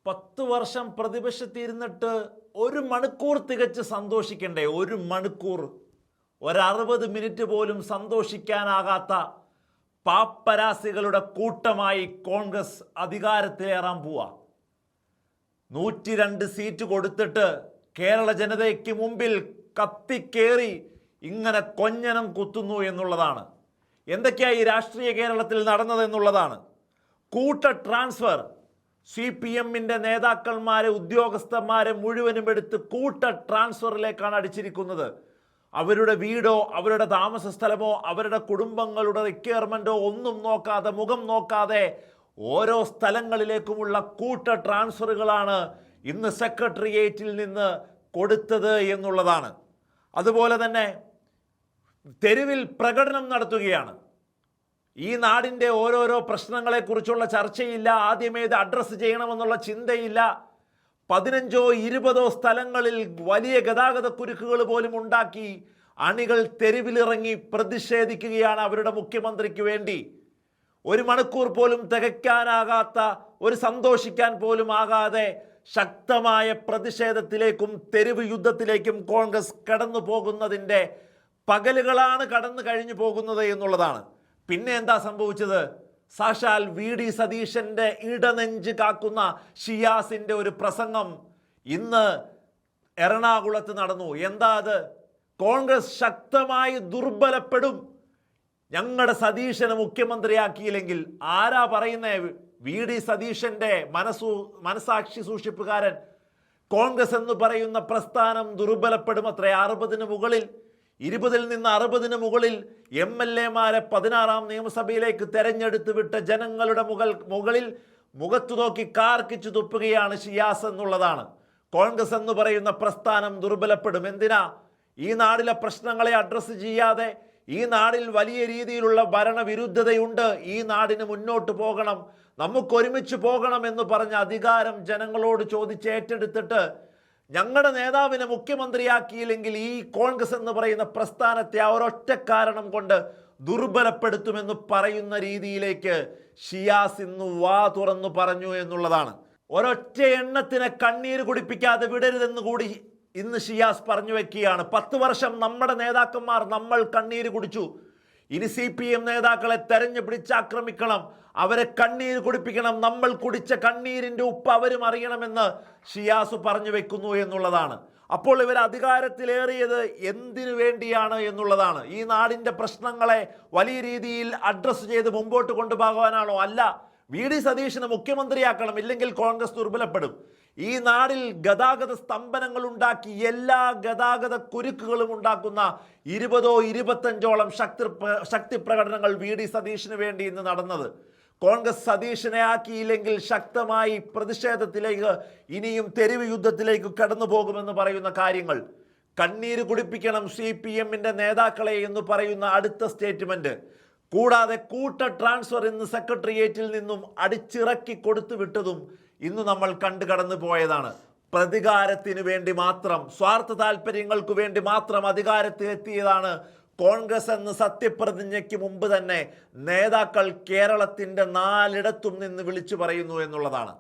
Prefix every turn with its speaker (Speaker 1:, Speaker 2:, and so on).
Speaker 1: 10 വർഷം പ്രതിപക്ഷത്തിരുന്നിട്ട് ഒരു മണിക്കൂർ തികച്ച് സന്തോഷിക്കണ്ടേ? ഒരു മണിക്കൂർ, 60 മിനിറ്റ് പോലും സന്തോഷിക്കാനാകാത്ത പാപ്പരാസികളുടെ കൂട്ടമായി കോൺഗ്രസ് അധികാരത്തിലേറാൻ പോവാ. 102 സീറ്റ് കൊടുത്തിട്ട് കേരള ജനതയ്ക്ക് മുമ്പിൽ കത്തിക്കേറി ഇങ്ങനെ കൊഞ്ഞനം കുത്തുന്നു എന്നുള്ളതാണ്. എന്തൊക്കെയായി രാഷ്ട്രീയ കേരളത്തിൽ നടന്നതെന്നുള്ളതാണ്. കൂട്ട ട്രാൻസ്ഫർ, CPM-ന്റെ നേതാക്കന്മാരെ, ഉദ്യോഗസ്ഥന്മാരെ മുഴുവനും എടുത്ത് കൂട്ട ട്രാൻസ്ഫറിലേക്കാണ് അടിച്ചിരിക്കുന്നത്. അവരുടെ വീടോ അവരുടെ താമസ സ്ഥലമോ അവരുടെ കുടുംബങ്ങളുടെ റിക്വയർമെൻറ്റോ ഒന്നും നോക്കാതെ, മുഖം നോക്കാതെ ഓരോ സ്ഥലങ്ങളിലേക്കുമുള്ള കൂട്ട ട്രാൻസ്ഫറുകളാണ് ഇന്ന് സെക്രട്ടേറിയറ്റിൽ നിന്ന് കൊടുത്തത് എന്നുള്ളതാണ്. അതുപോലെ തന്നെ തെരുവിൽ പ്രകടനം നടത്തുകയാണ്. ഈ നാടിൻ്റെ ഓരോരോ പ്രശ്നങ്ങളെക്കുറിച്ചുള്ള ചർച്ചയില്ല, ആദ്യമേത് അഡ്രസ്സ് ചെയ്യണമെന്നുള്ള ചിന്തയില്ല. 15ഓ 20ഓ സ്ഥലങ്ങളിൽ വലിയ ഗതാഗത കുരുക്കുകൾ പോലും ഉണ്ടാക്കി അണികൾ തെരുവിലിറങ്ങി പ്രതിഷേധിക്കുകയാണ് അവരുടെ മുഖ്യമന്ത്രിക്ക് വേണ്ടി. ഒരു മണിക്കൂർ പോലും തികയ്ക്കാനാകാത്ത, ഒരു സന്തോഷിക്കാൻ പോലും ആകാതെ ശക്തമായ പ്രതിഷേധത്തിലേക്കും തെരുവ് യുദ്ധത്തിലേക്കും കോൺഗ്രസ് കടന്നു പോകുന്നതിൻ്റെ പകലുകളാണ് കടന്നു കഴിഞ്ഞു പോകുന്നത് എന്നുള്ളതാണ്. പിന്നെ എന്താ സംഭവിച്ചത്? സാക്ഷാൽ VD സതീശൻ്റെ ഇടനെഞ്ച് കാക്കുന്ന ഷിയാസിൻ്റെ ഒരു പ്രസംഗം ഇന്ന് എറണാകുളത്ത് നടന്നു. എന്താ അത്? കോൺഗ്രസ് ശക്തമായി ദുർബലപ്പെടും, ഞങ്ങളുടെ സതീശനെ മുഖ്യമന്ത്രിയാക്കിയില്ലെങ്കിൽ. ആരാ പറയുന്നേ? VD സതീശൻ്റെ മനസാക്ഷി സൂക്ഷിപ്പുകാരൻ. കോൺഗ്രസ് എന്ന് പറയുന്ന പ്രസ്ഥാനം ദുർബലപ്പെടും അത്രേ. 60-ന് മുകളിൽ, 20-ൽ നിന്ന് 60-ന് മുകളിൽ MLA-മാരെ 16-ാം നിയമസഭയിലേക്ക് തെരഞ്ഞെടുത്ത് വിട്ട ജനങ്ങളുടെ മുകളിൽ മുഖത്തു നോക്കി കാർക്കിച്ചു തുപ്പുകയാണ് ഷിയാസ് എന്നുള്ളതാണ്. കോൺഗ്രസ് എന്ന് പറയുന്ന പ്രസ്ഥാനം ദുർബലപ്പെടും. എന്തിനാ? ഈ നാടിലെ പ്രശ്നങ്ങളെ അഡ്രസ്സ് ചെയ്യാതെ, ഈ നാടിൽ വലിയ രീതിയിലുള്ള ഭരണവിരുദ്ധതയുണ്ട്, ഈ നാടിന് മുന്നോട്ട് പോകണം, നമുക്കൊരുമിച്ച് പോകണം എന്ന് പറഞ്ഞ അധികാരം ജനങ്ങളോട് ചോദിച്ച് ഏറ്റെടുത്തിട്ട് ഞങ്ങളുടെ നേതാവിനെ മുഖ്യമന്ത്രിയാക്കിയില്ലെങ്കിൽ ഈ കോൺഗ്രസ് എന്ന് പറയുന്ന പ്രസ്ഥാനത്തെ ആ ഒരൊറ്റ കാരണം കൊണ്ട് ദുർബലപ്പെടുത്തുമെന്ന് പറയുന്ന രീതിയിലേക്ക് ഷിയാസ് ഇന്ന് വാ തുറന്നു പറഞ്ഞു എന്നുള്ളതാണ്. ഒരൊറ്റ എണ്ണത്തിനെ കണ്ണീര് കുടിപ്പിക്കാതെ വിടരുതെന്ന് കൂടി ഇന്ന് ഷിയാസ് പറഞ്ഞു വെക്കുകയാണ്. 10 വർഷം നമ്മുടെ നേതാക്കന്മാർ നമ്മൾ കണ്ണീര് കുടിച്ചു, ഇനി CPM നേതാക്കളെ തെരഞ്ഞു പിടിച്ചാക്രമിക്കണം, അവരെ കണ്ണീര് കുടിപ്പിക്കണം, നമ്മൾ കുടിച്ച കണ്ണീരിൻ്റെ ഉപ്പ് അവരും അറിയണമെന്ന് ഷിയാസ് പറഞ്ഞു വെക്കുന്നു എന്നുള്ളതാണ്. അപ്പോൾ ഇവർ അധികാരത്തിലേറിയത് എന്തിനു വേണ്ടിയാണ് എന്നുള്ളതാണ്. ഈ നാടിൻ്റെ പ്രശ്നങ്ങളെ വലിയ രീതിയിൽ അഡ്രസ്സ് ചെയ്ത് മുമ്പോട്ട് കൊണ്ടുപോകാനാണോ? അല്ല, VD സതീശനെ മുഖ്യമന്ത്രിയാക്കണം, ഇല്ലെങ്കിൽ കോൺഗ്രസ് ദുർബലപ്പെടും. ഈ നാടിൽ ഗതാഗത സ്തംഭനങ്ങൾ ഉണ്ടാക്കി എല്ലാ ഗതാഗത കുരുക്കുകളും ഉണ്ടാക്കുന്ന 20ഓ 25ഓളം ശക്തി പ്രകടനങ്ങൾ VD സതീശന് വേണ്ടി ഇന്ന് നടന്നത്. കോൺഗ്രസ് സതീശനെ ആക്കിയില്ലെങ്കിൽ ശക്തമായി പ്രതിഷേധത്തിലേക്ക്, ഇനിയും തെരുവ് യുദ്ധത്തിലേക്ക് കടന്നു പോകുമെന്ന് പറയുന്ന കാര്യങ്ങൾ. കണ്ണീര് കുടിപ്പിക്കണം CPM-ന്റെ നേതാക്കളെ എന്ന് പറയുന്ന അടുത്ത സ്റ്റേറ്റ്മെന്റ്. കൂടാതെ കൂട്ട ട്രാൻസ്ഫർ ഇന്ന് സെക്രട്ടേറിയറ്റിൽ നിന്നും അടിച്ചിറക്കി കൊടുത്തു വിട്ടതും ഇന്ന് നമ്മൾ കടന്നു പോയതാണ്. പ്രതികാരത്തിന് വേണ്ടി മാത്രം, സ്വാർത്ഥ താല്പര്യങ്ങൾക്ക് വേണ്ടി മാത്രം അധികാരത്തിലെത്തിയതാണ് കോൺഗ്രസ് എന്ന് സത്യപ്രതിജ്ഞയ്ക്ക് മുമ്പ് തന്നെ നേതാക്കൾ കേരളത്തിൻ്റെ 4 ഇടത്തും നിന്ന് വിളിച്ചു പറയുന്നു എന്നുള്ളതാണ്.